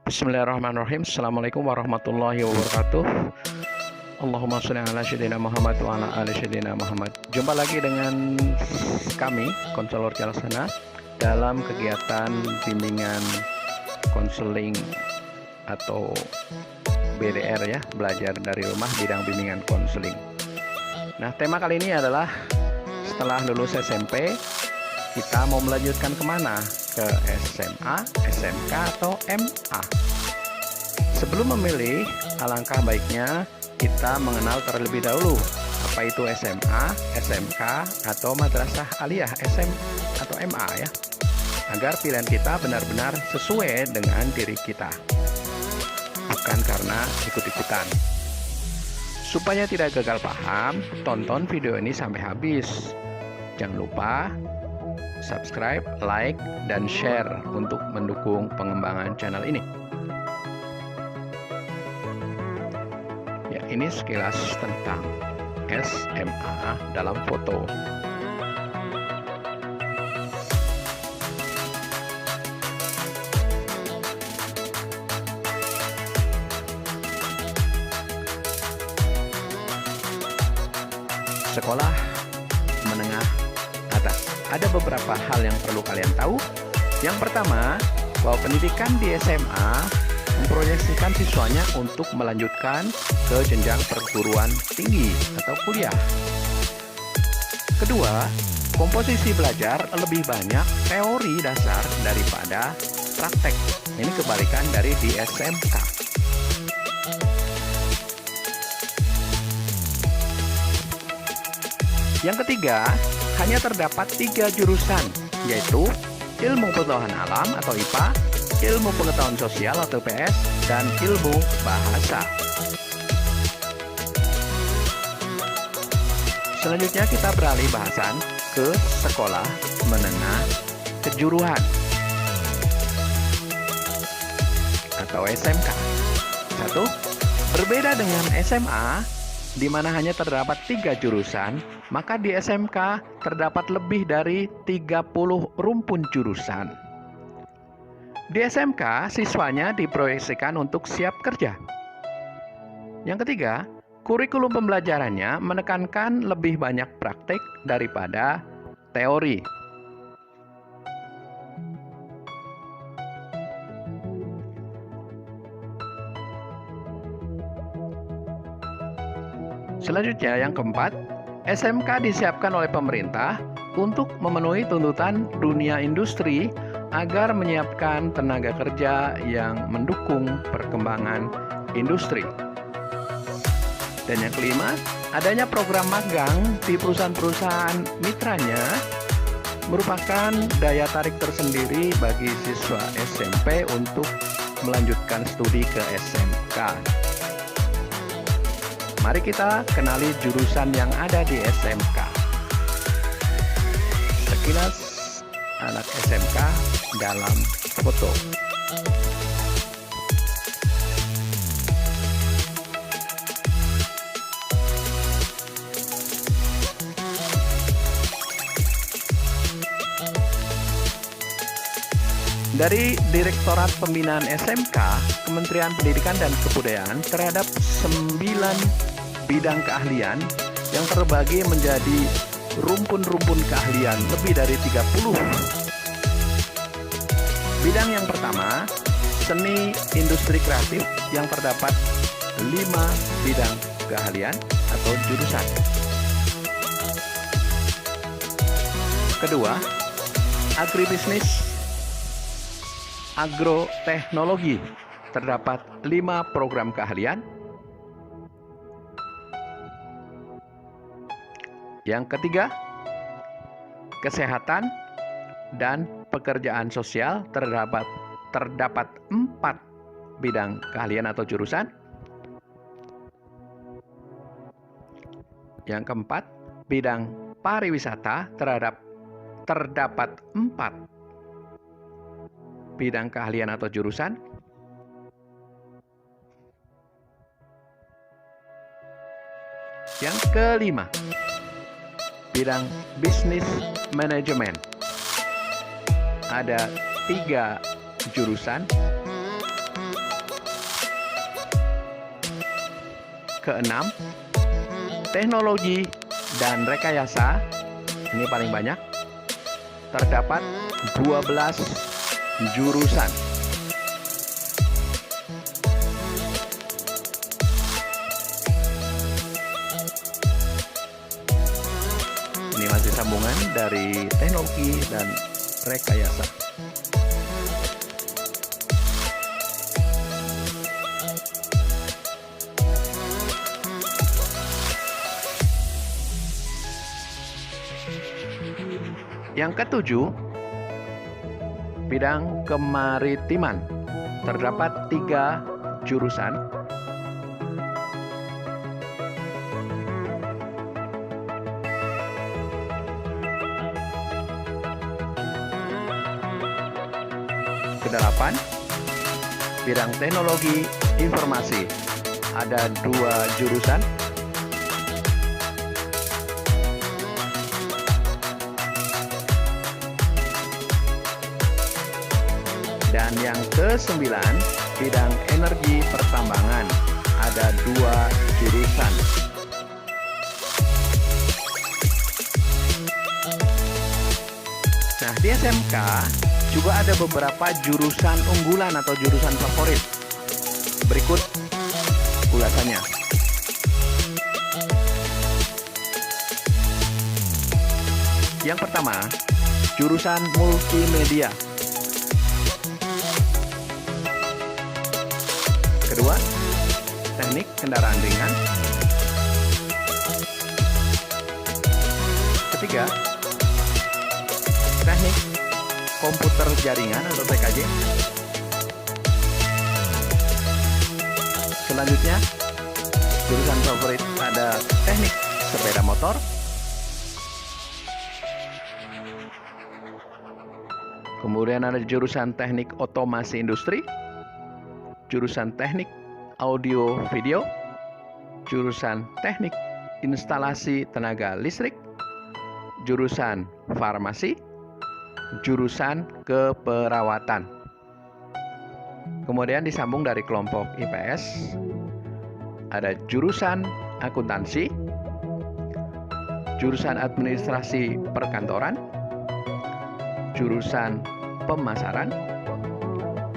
Bismillahirrahmanirrahim. Assalamualaikum warahmatullahi wabarakatuh. Allahumma sholli ala sayyidina Muhammad wa ala ali sayyidina Muhammad. Jumpa lagi dengan kami, Konselor Calaksana, dalam kegiatan bimbingan konseling atau BDR ya, belajar dari rumah bidang bimbingan konseling. Nah, tema kali ini adalah setelah lulus SMP, kita mau melanjutkan kemana? Ke SMA, SMK, atau MA. Sebelum memilih, alangkah baiknya kita mengenal terlebih dahulu apa itu SMA, SMK, atau Madrasah Aliyah SM atau MA ya, agar pilihan kita benar-benar sesuai dengan diri kita, bukan karena ikut-ikutan. Supaya tidak gagal paham, tonton video ini sampai habis. Jangan lupa subscribe, like, dan share untuk mendukung pengembangan channel ini. Ya, ini sekilas tentang SMA dalam foto. Sekolah menengah atas. Ada beberapa hal yang perlu kalian tahu. Yang pertama, bahwa pendidikan di SMA memproyeksikan siswanya untuk melanjutkan ke jenjang perguruan tinggi atau kuliah. Kedua, komposisi belajar lebih banyak teori dasar daripada praktek. Ini kebalikan dari di SMK. Yang ketiga, hanya terdapat 3 jurusan, yaitu Ilmu Pengetahuan Alam atau IPA, Ilmu Pengetahuan Sosial atau IPS, dan Ilmu Bahasa. Selanjutnya kita beralih bahasan ke sekolah menengah kejuruan atau SMK. 1. Berbeda dengan SMA, di mana hanya terdapat 3 jurusan, maka di SMK terdapat lebih dari 30 rumpun jurusan. Di SMK, siswanya diproyeksikan untuk siap kerja. Yang ketiga, kurikulum pembelajarannya menekankan lebih banyak praktik daripada teori. Selanjutnya, yang keempat, SMK disiapkan oleh pemerintah untuk memenuhi tuntutan dunia industri agar menyiapkan tenaga kerja yang mendukung perkembangan industri. Dan yang kelima, adanya program magang di perusahaan-perusahaan mitranya merupakan daya tarik tersendiri bagi siswa SMP untuk melanjutkan studi ke SMK. Mari kita kenali jurusan yang ada di SMK. Sekilas anak SMK dalam foto. Dari Direktorat Pembinaan SMK, Kementerian Pendidikan dan Kebudayaan terhadap 9 bidang keahlian yang terbagi menjadi rumpun-rumpun keahlian lebih dari 30. Bidang yang pertama, seni industri kreatif yang terdapat 5 bidang keahlian atau jurusan. Kedua, agribisnis agroteknologi terdapat 5 program keahlian. Yang ketiga, kesehatan dan pekerjaan sosial terdapat 4 bidang keahlian atau jurusan. Yang keempat, bidang pariwisata terdapat 4 bidang keahlian atau jurusan. Yang kelima, bidang bisnis manajemen. Ada 3 jurusan. keenam, teknologi dan rekayasa, ini paling banyak. Terdapat 12 jurusan. Ini masih sambungan dari teknologi dan rekayasa. Yang ketujuh, bidang kemaritiman. Terdapat 3 jurusan. Kedelapan, bidang teknologi informasi. Ada 2 jurusan. Dan yang ke-9, bidang energi pertambangan, ada 2 jurusan. Nah, di SMK juga ada beberapa jurusan unggulan atau jurusan favorit. Berikut ulasannya. Yang pertama, jurusan multimedia. Kedua, teknik kendaraan ringan. Ketiga, teknik komputer jaringan atau TKJ. Selanjutnya, jurusan favorit ada teknik sepeda motor. Kemudian ada jurusan teknik otomasi industri, jurusan teknik audio video, jurusan teknik instalasi tenaga listrik, jurusan farmasi, jurusan keperawatan. Kemudian disambung dari kelompok IPS, ada jurusan akuntansi, jurusan administrasi perkantoran, jurusan pemasaran,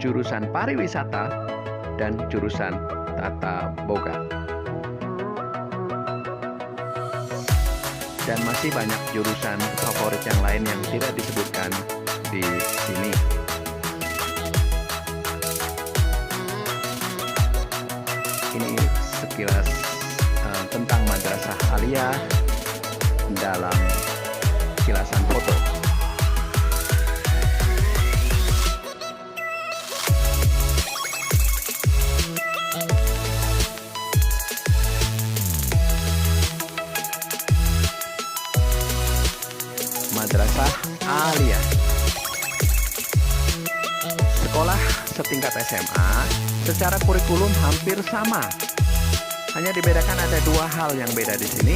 jurusan pariwisata, dan jurusan tata boga. Dan masih banyak jurusan favorit yang lain yang tidak disebutkan di sini. Ini sekilas tentang Madrasah Aliyah dalam kilasan foto. Madrasah Aliyah, sekolah setingkat SMA, secara kurikulum hampir sama. Hanya dibedakan ada 2 hal yang beda di sini.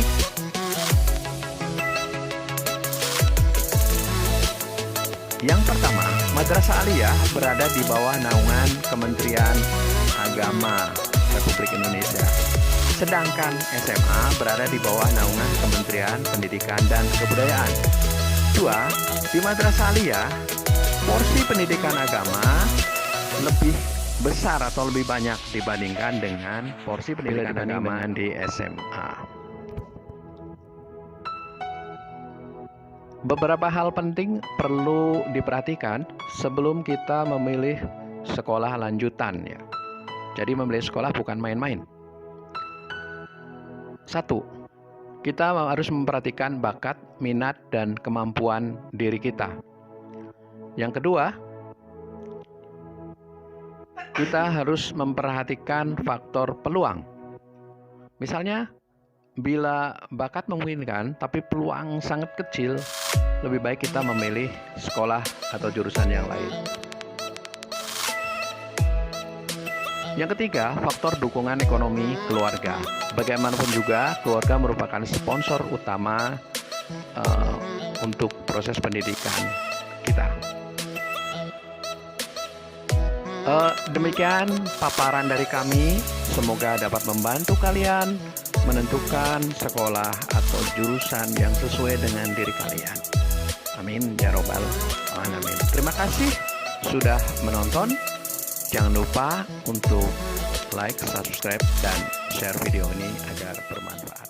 Yang pertama, Madrasah Aliyah berada di bawah naungan Kementerian Agama Republik Indonesia. Sedangkan SMA berada di bawah naungan Kementerian Pendidikan dan Kebudayaan. 2. Di Madrasah Aliyah, porsi pendidikan agama lebih besar atau lebih banyak dibandingkan dengan porsi pendidikan agama di SMA. Beberapa hal penting perlu diperhatikan sebelum kita memilih sekolah lanjutan ya. Jadi memilih sekolah bukan main-main. 1. Kita harus memperhatikan bakat, minat, dan kemampuan diri kita. Yang kedua, kita harus memperhatikan faktor peluang. Misalnya, bila bakat memungkinkan tapi peluang sangat kecil, lebih baik kita memilih sekolah atau jurusan yang lain. Yang ketiga, faktor dukungan ekonomi keluarga. Bagaimanapun juga, keluarga merupakan sponsor utama untuk proses pendidikan kita. Demikian paparan dari kami. Semoga dapat membantu kalian menentukan sekolah atau jurusan yang sesuai dengan diri kalian. Amin ya robbal alamin. Terima kasih sudah menonton. Jangan lupa untuk like, subscribe, dan share video ini agar bermanfaat.